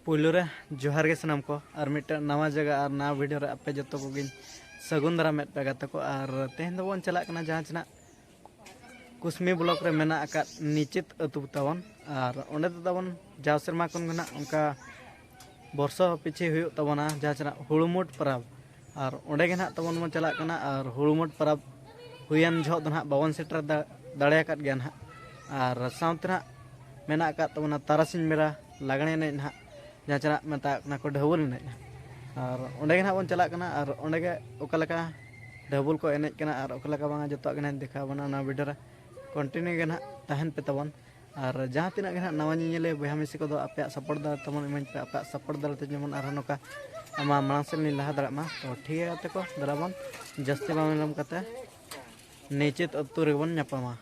पुलू रे जोहार के सनाम को और मिट्टे नवा जगह और नवा वीडियो रे आपे जो को सगुन दारा मेट पे गाते को और तेहन दो बन चला कना जहाँ चना कुसमी ब्लॉक रे मेना आका निचित अतु तावन और ओंडे तावन जाव सेरमा कोन गना उनका वर्षो पीछे हुई तबना जहाँ चना हुड़मुट परब और ओंडे के ना तबन बन चला कना और हुड़मुट परब हुयन झो दना बावन सेटर दाड़े आकात गया ना और साउथ ना मेना आका तबना तारासिन मेरा लागणे एनेज ना जहाँ चना मता को ढबुल एनेज और ओंडे के ना बन चला कना और ओंडे के ओकालका ढबुल को एनेज कना और ओकालका बांगा जतो के ना देखा बना ना वीडियो रे कंटिन्यू के ना तहन पे तबन और जहाँ तीना के ना नवा ñeñele बहा मिसी को आपे सपोर्ट दार तमन इमेज पे आपे सपोर्ट दार ते जेमन आर नोका आमा मांग से लाहा दाड़ा मा तो ठीक है ते को दराबन जस्ती बामलम कते निचित अतु रे बन ᱧᱟᱯᱟᱢᱟ।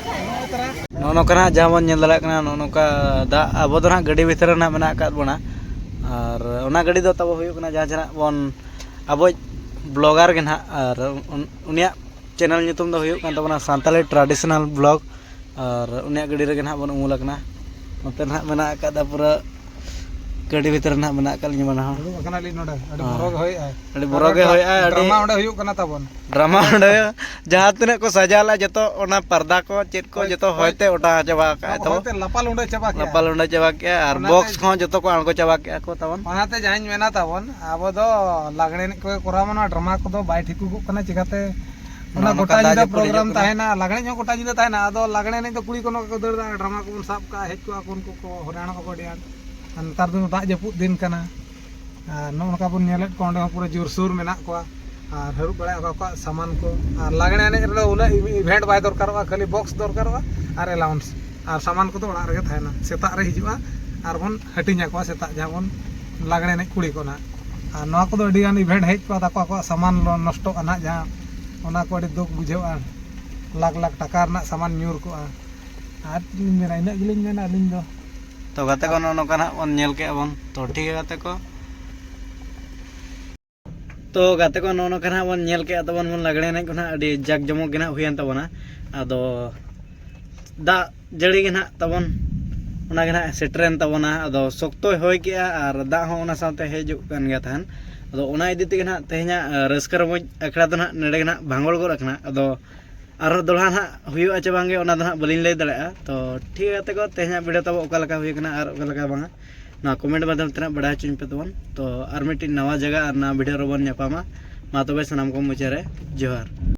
नौका जहाँ बन दाड़ा नौका दा अब गाड़ी भीतर मेना बना और गाड़ी दो तब जहाँ जहाँ बन अब ब्लॉगर के ना और उनिया चैनल नितुम दो तबना सांताली ट्रेडिशनल ब्लॉग और उनिया गाड़ी रे ना बन उमुलकना नोते ना मेना पूरा गाड़ी भीतर ना मेना लिंगा ड्रामा जहाँ तीन को सजाला जो पर्दा को चेक को जो होते ओटा चाबा लापाल उंडे चाबा के और बॉक्स को जो को आड़गो चाबा के को तबन ओनाते जहां मेना तबन अब दो लागणे को कोरामना ड्रामा को दो बाय ठिकुगु कना चिकाते ओना गोटा जिदा प्रोग्राम ताहेना लागणे जो गोटा जिदा ताहेना आदो लागणे ने तो कुड़ी कोनो को दरदा ड्रामा को साब का हेज को उनको को हराणा को डियान नतार दो दाग जपुद दिन कना नोनका बन नेलेट को ओंडे पूरा जोरसुर मेना को और हरू बड़ा को सामान को और लागणे ने रे उना इवेंट बाय दरकारवा खाली बॉक्स दरकारवा और अलाउंस और सामान को तो ओड़ा रे थायना सेता रे हिजुआ और बन हटिना को सेता जहां बन लागणे ने कुड़ी कोना और नवा को अडी गान इवेंट हेज को ताको को सामान नष्ट अना जहां ओना को अडी दुख बुझेवा लाख लाख टाका रना सामान न्यूर को और मेरा इना गिलिन मेना लिन दो तो गाते को नोका ना बन नेल के बन तो ठीक है गाते को तो गाते को नोका ना बन नेल के तबन बन लागणे ने को ना अडी जाक जमक के ना हुयन तबना आदो दा जड़ी के ना तबन ओना के ना सेटरेन तबना आदो सख्तो होय के और दा हो ओना साथे हेजु कन गया थान आदो ओना इदी ते ना तेहना रस्कर मो अखड़ा तो ना नेडे के ना भांगोल गो रखना आदो और दोड़ा ना हुआ चे बांगे ओना दो ना बलिन लय दाड़ा तो ठीक है को तेहना वीडियो तब ओका लका हुई कना और ओका लका बांगा ना कमेंट माध्यम तना बड़ा चुन पे तबन तो और मिट्टी नवा जगह और ना वीडियो रोबन न्यापामा मा तबे सनाम को मुचारे जोहार।